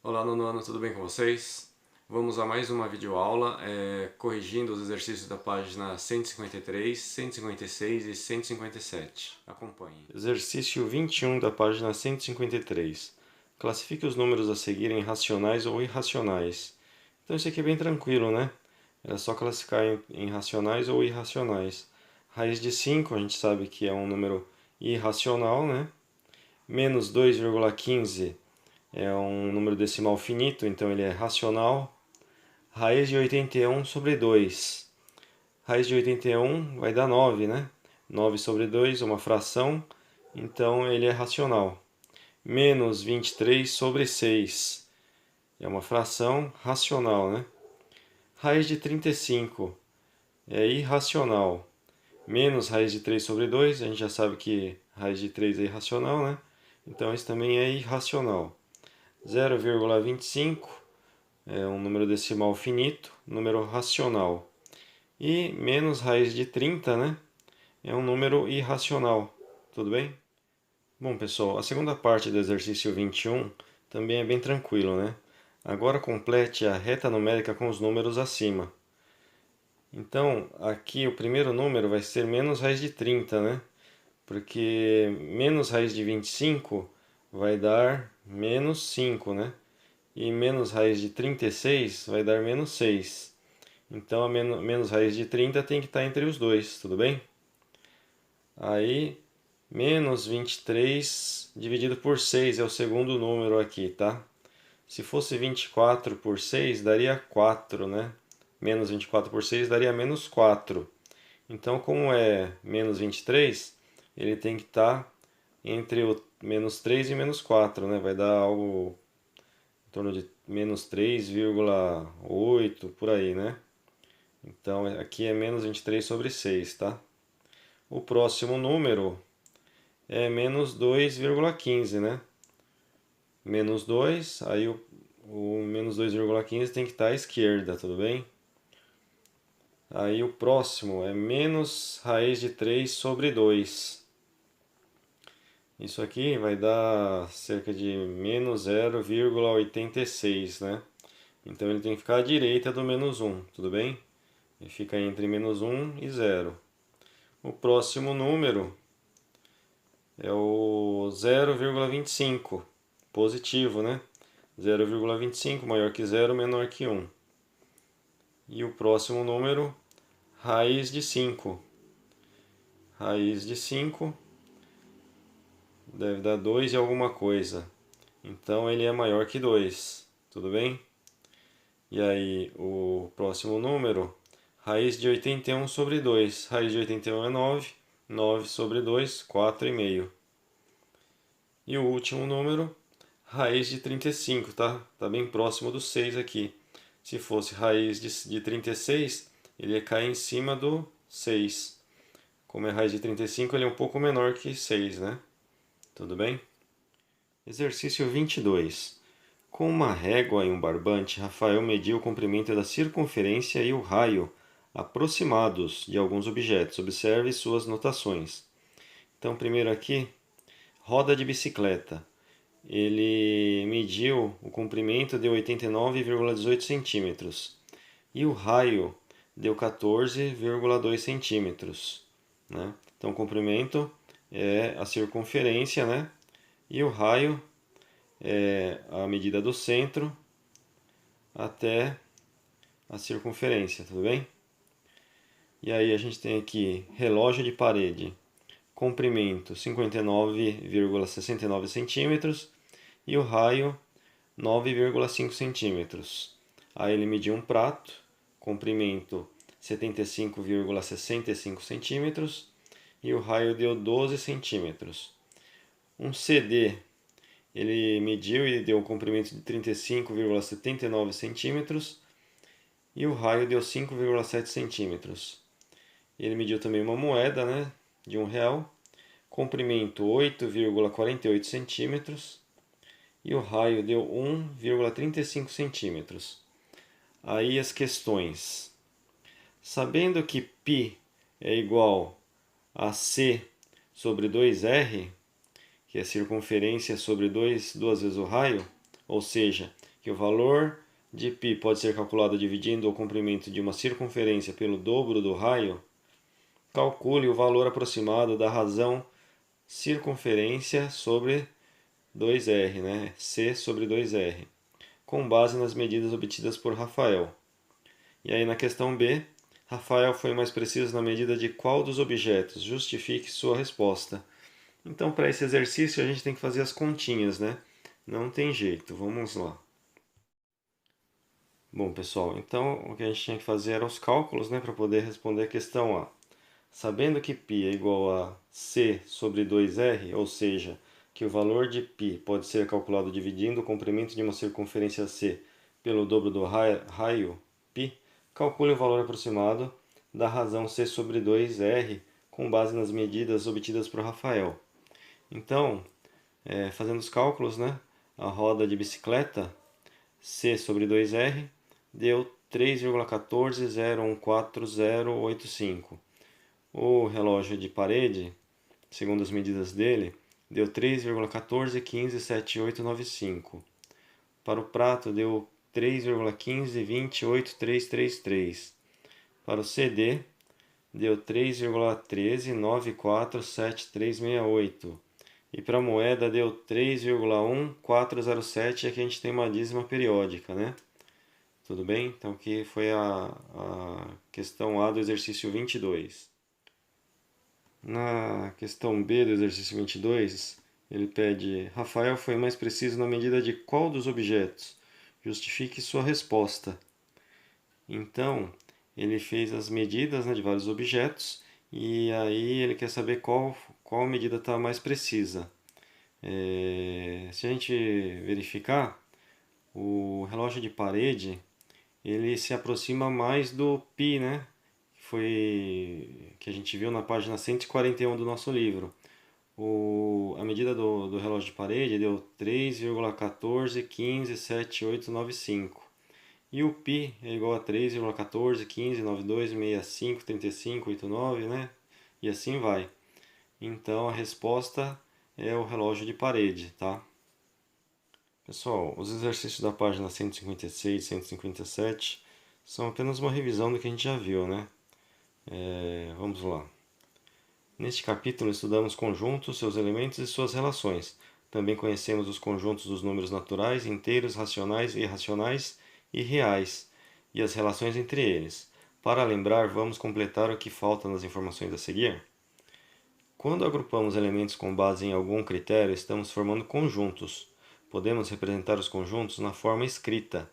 Olá, nono ano, tudo bem com vocês? Vamos a mais uma videoaula corrigindo os exercícios da página 153, 156 e 157. Acompanhe. Exercício 21 da página 153. Classifique os números a seguir em racionais ou irracionais. Então isso aqui é bem tranquilo, né? É só classificar em racionais ou irracionais. Raiz de 5 a gente sabe que é um número irracional, né? Menos 2,15 é um número decimal finito, então ele é racional. Raiz de 81 sobre 2. Raiz de 81 vai dar 9, né? 9 sobre 2 é uma fração, então ele é racional. Menos 23 sobre 6 é uma fração racional, né? Raiz de 35 é irracional. Menos raiz de 3 sobre 2, a gente já sabe que raiz de 3 é irracional, né? Então esse também é irracional. 0,25 é um número decimal finito, número racional. E menos raiz de 30, né? É um número irracional. Tudo bem? Bom, pessoal, a segunda parte do exercício 21 também é bem tranquilo, né? Agora complete a reta numérica com os números acima. Então, aqui o primeiro número vai ser menos raiz de 30, né? Porque menos raiz de 25 vai dar menos 5, né? E menos raiz de 36 vai dar menos 6. Então a menos raiz de 30 tem que estar entre os dois, tudo bem? Aí, menos 23 dividido por 6 é o segundo número aqui, tá? Se fosse 24 por 6, daria 4, né? Menos 24 por 6 daria menos 4. Então, como é menos 23, ele tem que estar entre o menos 3 e menos 4, né? Vai dar algo em torno de menos 3,8, por aí, né? Então aqui é menos 23 sobre 6, tá? O próximo número é menos 2,15, né? Menos 2, aí o menos 2,15 tem que estar à esquerda, tudo bem? Aí o próximo é menos raiz de 3 sobre 2. Isso aqui vai dar cerca de menos 0,86, né? Então ele tem que ficar à direita do menos 1, tudo bem? Ele fica entre menos 1 e 0. O próximo número é o 0,25, positivo, né? 0,25 maior que 0, menor que 1. E o próximo número, raiz de 5. Raiz de 5 deve dar 2 e alguma coisa. Então ele é maior que 2, tudo bem? E aí o próximo número, raiz de 81 sobre 2. Raiz de 81 é 9. 9 sobre 2, 4,5. E o último número, raiz de 35, tá? Tá bem próximo do 6 aqui. Se fosse raiz de 36, ele ia cair em cima do 6. Como é raiz de 35, ele é um pouco menor que 6, né? Tudo bem? Exercício 22. Com uma régua e um barbante, Rafael mediu o comprimento da circunferência e o raio aproximados de alguns objetos. Observe suas notações. Então, primeiro aqui, roda de bicicleta. Ele mediu o comprimento de 89,18 centímetros e o raio deu 14,2 centímetros, né? Então o comprimento é a circunferência, né? E o raio é a medida do centro até a circunferência, tudo bem? E aí a gente tem aqui relógio de parede, comprimento 59,69 centímetros e o raio 9,5 centímetros. Aí ele mediu um prato, comprimento 75,65 centímetros e o raio deu 12 centímetros. Um CD, ele mediu e deu um comprimento de 35,79 centímetros e o raio deu 5,7 centímetros. Ele mediu também uma moeda, né, de R$ 1, comprimento 8,48 centímetros e o raio deu 1,35 centímetros. Aí as questões. Sabendo que π é igual a c sobre 2r, que é circunferência sobre duas vezes o raio, ou seja, que o valor de π pode ser calculado dividindo o comprimento de uma circunferência pelo dobro do raio, calcule o valor aproximado da razão circunferência sobre 2r, né? C sobre 2r, com base nas medidas obtidas por Rafael. E aí na questão B, Rafael foi mais preciso na medida de qual dos objetos? Justifique sua resposta. Então, para esse exercício, a gente tem que fazer as continhas, né? Não tem jeito, vamos lá. Bom, pessoal, então o que a gente tinha que fazer eram os cálculos, né, para poder responder a questão A. Sabendo que π é igual a C sobre 2r, ou seja, que o valor de π pode ser calculado dividindo o comprimento de uma circunferência C pelo dobro do raio π, calcule o valor aproximado da razão C sobre 2r com base nas medidas obtidas por Rafael. Então, fazendo os cálculos, né, a roda de bicicleta C sobre 2r deu 3,14014,085. O relógio de parede, segundo as medidas dele, deu 3,14157,895. Para o prato deu 3,1528333. Para o CD deu 3,13947,368. E para a moeda deu 3,1407, e aqui a gente tem uma dízima periódica, né? Tudo bem? Então aqui foi a questão A do exercício 22. Na questão B do exercício 22, ele pede: Rafael foi mais preciso na medida de qual dos objetos? Justifique sua resposta. Então, ele fez as medidas, né, de vários objetos e aí ele quer saber qual medida está mais precisa. Se a gente verificar, o relógio de parede ele se aproxima mais do π, né? Que a gente viu na página 141 do nosso livro. A medida do relógio de parede deu 3,14157895. E o π é igual a 3,141592653589, né? E assim vai. Então a resposta é o relógio de parede, tá? Pessoal, os exercícios da página 156 e 157 são apenas uma revisão do que a gente já viu, né? Vamos lá. Neste capítulo estudamos conjuntos, seus elementos e suas relações. Também conhecemos os conjuntos dos números naturais, inteiros, racionais, irracionais e reais, e as relações entre eles. Para lembrar, vamos completar o que falta nas informações a seguir. Quando agrupamos elementos com base em algum critério, estamos formando conjuntos. Podemos representar os conjuntos na forma escrita,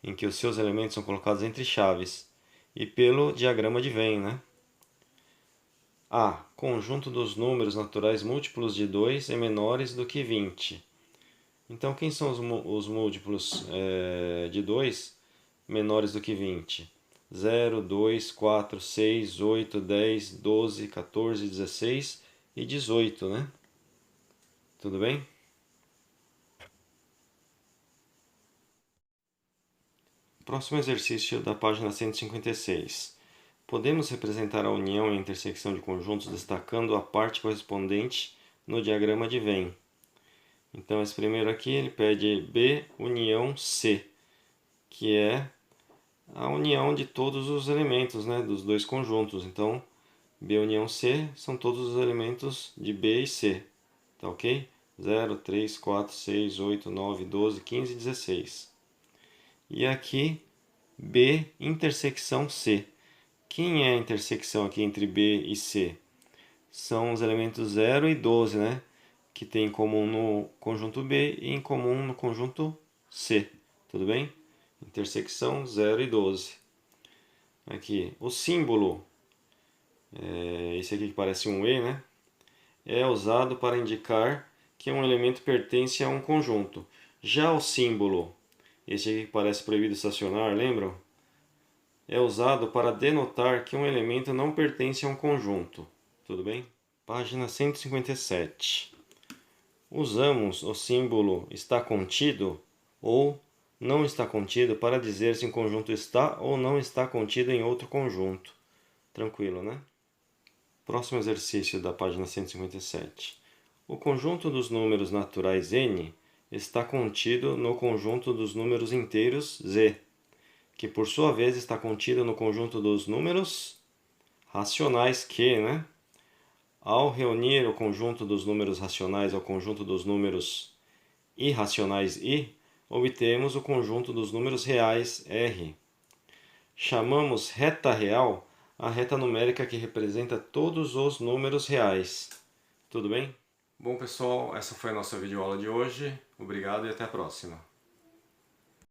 em que os seus elementos são colocados entre chaves, e pelo diagrama de Venn, né? A. Conjunto dos números naturais múltiplos de 2 é menores do que 20. Então, quem são os múltiplos de 2 menores do que 20? 0, 2, 4, 6, 8, 10, 12, 14, 16 e 18, né? Tudo bem? Próximo exercício da página 156. Podemos representar a união e a intersecção de conjuntos destacando a parte correspondente no diagrama de Venn. Então, esse primeiro aqui ele pede B união C, que é a união de todos os elementos, né, dos dois conjuntos. Então, B união C são todos os elementos de B e C. Tá ok? 0, 3, 4, 6, 8, 9, 12, 15 e 16. E aqui, B intersecção C. Quem é a intersecção aqui entre B e C? São os elementos 0 e 12, né? Que tem em comum no conjunto B e em comum no conjunto C. Tudo bem? Intersecção 0 e 12. Aqui, o símbolo, esse aqui que parece um E, né? É usado para indicar que um elemento pertence a um conjunto. Já o símbolo, esse aqui que parece proibido estacionar, lembram? É usado para denotar que um elemento não pertence a um conjunto. Tudo bem? Página 157. Usamos o símbolo está contido ou não está contido para dizer se um conjunto está ou não está contido em outro conjunto. Tranquilo, né? Próximo exercício da página 157. O conjunto dos números naturais n está contido no conjunto dos números inteiros z, que por sua vez está contido no conjunto dos números racionais q, né? Ao reunir o conjunto dos números racionais ao conjunto dos números irracionais i, obtemos o conjunto dos números reais r. Chamamos reta real a reta numérica que representa todos os números reais. Tudo bem? Bom, pessoal, essa foi a nossa videoaula de hoje. Obrigado e até a próxima.